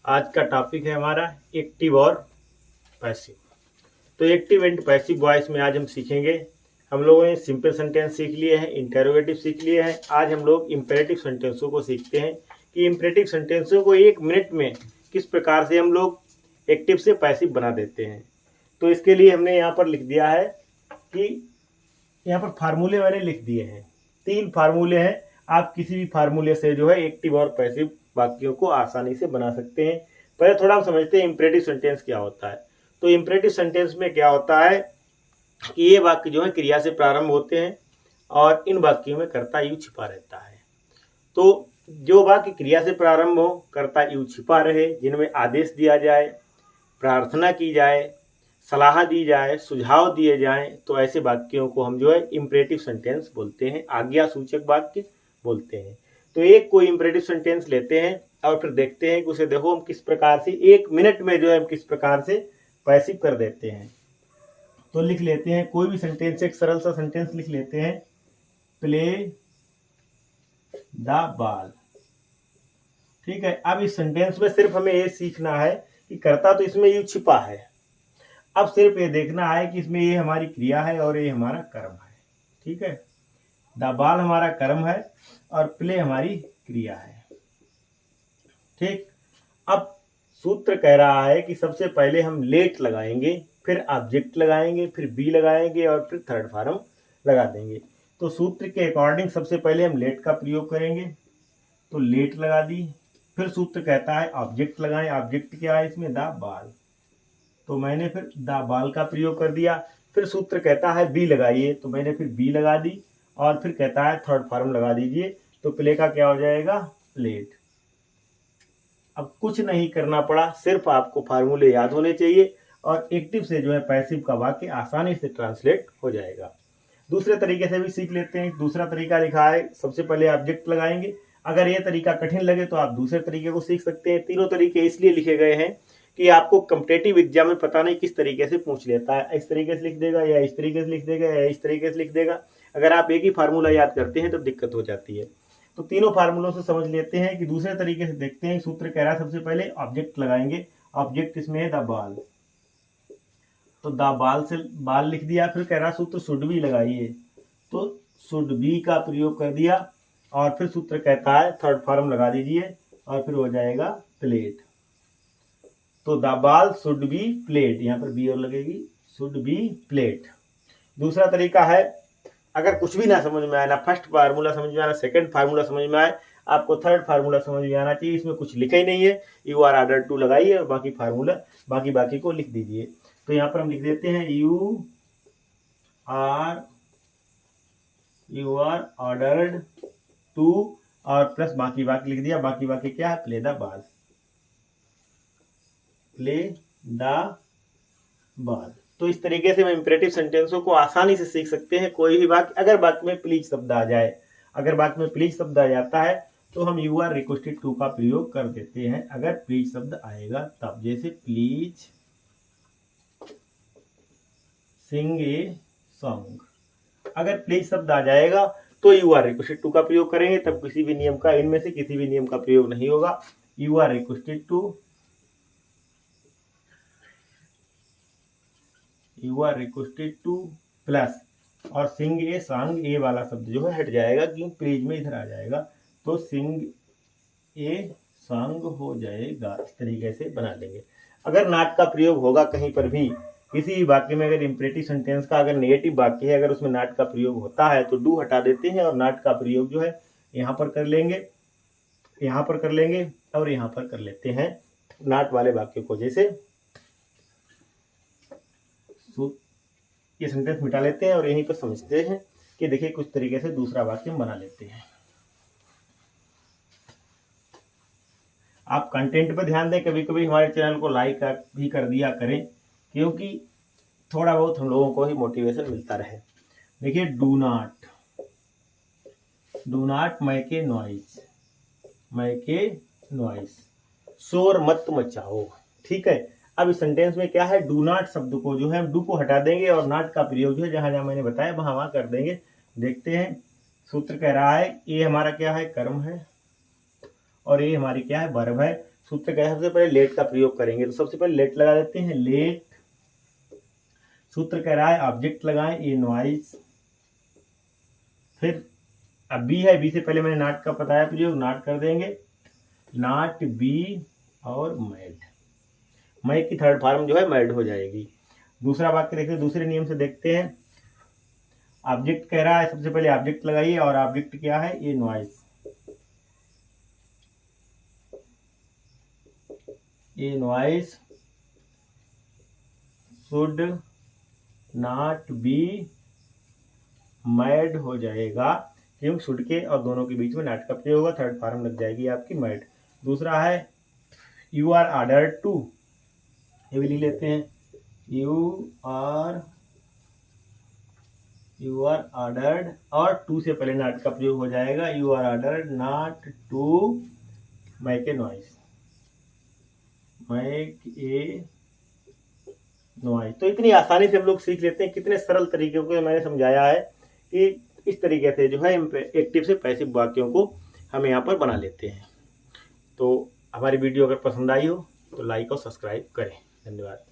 आज का टॉपिक है हमारा एक्टिव और पैसिव। तो एक्टिव एंड पैसिव वॉइस में आज हम सीखेंगे। हम लोगों ने सिंपल सेंटेंस सीख लिए हैं, इंटरोगेटिव सीख लिए हैं। आज हम लोग इंपेरेटिव सेंटेंसों को सीखते हैं कि इंपेरेटिव सेंटेंसों को 1 मिनट में किस प्रकार से हम लोग एक्टिव से पैसिव बना देते हैं। तो इसके लिए हमने यहाँ पर लिख दिया है कि यहाँ पर फार्मूले मैंने लिख दिए हैं। 3 फार्मूले हैं। आप किसी भी फार्मूले से जो है एक्टिव और पैसिव वाक्यों को आसानी से बना सकते हैं। पहले थोड़ा हम समझते हैं इंपेरेटिव सेंटेंस क्या होता है। तो इंपेरेटिव सेंटेंस में क्या होता है कि ये वाक्य जो है क्रिया से प्रारंभ होते हैं और इन वाक्यों में कर्ता यू छिपा रहता है। तो जो वाक्य क्रिया से प्रारंभ हो, कर्ता यू छिपा रहे, जिनमें आदेश दिया जाए, प्रार्थना की जाए, सलाह दी जाए, सुझाव दिए जाएं, तो ऐसे वाक्यों को हम जो है इंपेरेटिव सेंटेंस बोलते हैं, आज्ञा सूचक वाक्य बोलते हैं। तो एक कोई इंपेरेटिव सेंटेंस लेते हैं और फिर देखते हैं कि उसे देखो हम किस प्रकार से 1 मिनट में जो है हम किस प्रकार से पैसिव कर देते हैं। तो लिख लेते हैं कोई भी सेंटेंस, एक सरल सा सेंटेंस लिख लेते हैं, प्ले द बॉल। ठीक है। अब इस सेंटेंस में सिर्फ हमें ये सीखना है कि कर्ता तो इसमें यू छिपा है। अब सिर्फ ये देखना है कि इसमें ये हमारी क्रिया है और ये हमारा कर्म है। ठीक है। द बॉल हमारा कर्म है और प्ले हमारी क्रिया है। ठीक। अब सूत्र कह रहा है कि सबसे पहले हम लेट लगाएंगे, फिर ऑब्जेक्ट लगाएंगे, फिर बी लगाएंगे और फिर थर्ड फॉर्म लगा देंगे। तो सूत्र के अकॉर्डिंग सबसे पहले हम लेट का प्रयोग करेंगे, तो लेट लगा दी। फिर सूत्र कहता है ऑब्जेक्ट लगाएं। ऑब्जेक्ट क्या है इसमें? The ball. तो मैंने फिर द बॉल का प्रयोग कर दिया। फिर सूत्र कहता है बी लगाइए, तो मैंने फिर बी लगा दी। और फिर कहता है थर्ड फॉर्म लगा दीजिए, तो प्ले का क्या हो जाएगा? प्लेट। अब कुछ नहीं करना पड़ा, सिर्फ आपको फार्मूले याद होने चाहिए और एक्टिव से जो है पैसिव का वाक्य आसानी से ट्रांसलेट हो जाएगा। दूसरे तरीके से भी सीख लेते हैं। दूसरा तरीका लिखा है, सबसे पहले ऑब्जेक्ट लगाएंगे। अगर ये तरीका कठिन लगे तो आप दूसरे तरीके को सीख सकते हैं। तीनों तरीके इसलिए लिखे गए हैं कि आपको कॉम्पिटिटिव एग्जाम में पता नहीं किस तरीके से पूछ लेता है, इस तरीके से लिख देगा या इस तरीके से लिख देगा या इस तरीके से लिख देगा। अगर आप एक ही फार्मूला याद करते हैं तो दिक्कत हो जाती है। तो तीनों फार्मूलों से समझ लेते हैं कि दूसरे तरीके से देखते हैं। सूत्र कह रहा है सबसे पहले ऑब्जेक्ट लगाएंगे। ऑब्जेक्ट इसमें है द बॉल, तो द बॉल से बॉल लिख दिया। फिर कह रहा सूत्र शुड बी लगाइए, तो शुड बी का प्रयोग कर दिया। और फिर सूत्र कहता है थर्ड फॉर्म लगा दीजिए और फिर हो जाएगा प्लेट। तो the ball should be plate, यहाँ पर बी और लगेगी, शुड बी प्लेट। दूसरा तरीका है, अगर कुछ भी ना समझ में आए, ना फर्स्ट फार्मूला समझ में आए, ना सेकंड फार्मूला समझ में आए, आपको थर्ड फार्मूला समझ में आना चाहिए। इसमें कुछ लिखा ही नहीं है, यू आर ऑर्डर टू लगाइए और बाकी फार्मूला बाकी को लिख दीजिए। तो यहाँ पर हम लिख देते हैं यू आर ऑर्डर्ड टू और प्लस बाकी लिख दिया। बाकी क्या है? Play the ball, play the ball. तो इस तरीके से हम इंपेरेटिव सेंटेंसों को आसानी से सीख सकते हैं। कोई भी वाक्य, अगर वाक्य में प्लीज शब्द आ जाए, अगर वाक्य में प्लीज शब्द आ जाता है तो हम यू आर रिक्वेस्टेड टू का प्रयोग कर देते हैं। अगर प्लीज शब्द आएगा तब, जैसे प्लीज सिंग ए सॉन्ग। अगर प्लीज शब्द आ जाएगा तो यू आर रिक्वेस्टेड टू का प्रयोग करेंगे, तब किसी भी नियम का, इनमें से किसी भी नियम का प्रयोग नहीं होगा। You are requested to plus or sing a song, ए वाला शब्द जो है हट जाएगा क्योंकि प्लीज में इधर आ जाएगा, तो सिंग ए सॉन्ग हो जाएगा। इस तरीके से बना लेंगे। अगर नाट का प्रयोग होगा कहीं पर भी, किसी भी वाक्य में, अगर इंपेरेटिव सेंटेंस का अगर नेगेटिव वाक्य है, अगर उसमें नाट का प्रयोग होता है तो डू हटा देते हैं और नाट का प्रयोग जो है यहाँ पर कर लेंगे, यहाँ पर कर लेंगे और यहाँ पर कर लेते हैं नाट वाले वाक्य को। जैसे ये सेंटेंस मिटा लेते हैं और यहीं पर समझते हैं कि देखिए कुछ तरीके से दूसरा वाक्य बना लेते हैं। आप कंटेंट पर ध्यान दें। कभी कभी हमारे चैनल को लाइक भी कर दिया करें, क्योंकि थोड़ा बहुत हम लोगों को ही मोटिवेशन मिलता रहे। देखिए डू नॉट मैके नॉइज, शोर मत मचाओ। ठीक है। अब इस सेंटेंस में क्या है? डू नॉट शब्द को जो है हम डू को हटा देंगे और नॉट का प्रयोग जो है जहां जहां मैंने बताया वहां कर देंगे। देखते हैं। सूत्र कह रहा है ये हमारा क्या है? कर्म है और ये हमारी क्या है? वर्ब है। सूत्र क्या है, सबसे पहले लेट का प्रयोग करेंगे। तो सबसे पहले लेट लगा देते हैं। लेट, सूत्र कह रहा है ऑब्जेक्ट लगाएं, ए नॉइस। फिर अब बी है, बी से पहले मैंने नॉट का बताया प्रयोग, नॉट कर देंगे, नॉट बी और मैड। मैड की थर्ड फॉर्म जो है मैड हो जाएगी। दूसरा वाक्य देखते हैं, दूसरे नियम से देखते हैं। ऑब्जेक्ट कह रहा है, सबसे पहले ऑब्जेक्ट लगाइए, और ऑब्जेक्ट क्या है, a noise. A noise should not be mad हो जाएगा, क्योंकि शुड के और दोनों के बीच में नॉट का प्रयोग होगा, थर्ड फॉर्म लग जाएगी आपकी मैड। दूसरा है यू आर ऑर्डर्ड टू, ये भी लिख लेते हैं, यू आर ऑर्डर्ड, और टू से पहले नॉट का प्रयोग हो जाएगा, you are ordered not to make a noise, make a noise. तो इतनी आसानी से हम लोग सीख लेते हैं, कितने सरल तरीके को मैंने समझाया है कि इस तरीके से जो है एक्टिव से पैसिव वाक्यों को हम यहाँ पर बना लेते हैं। तो हमारी वीडियो अगर पसंद आई हो तो लाइक और सब्सक्राइब करें। धन्यवाद।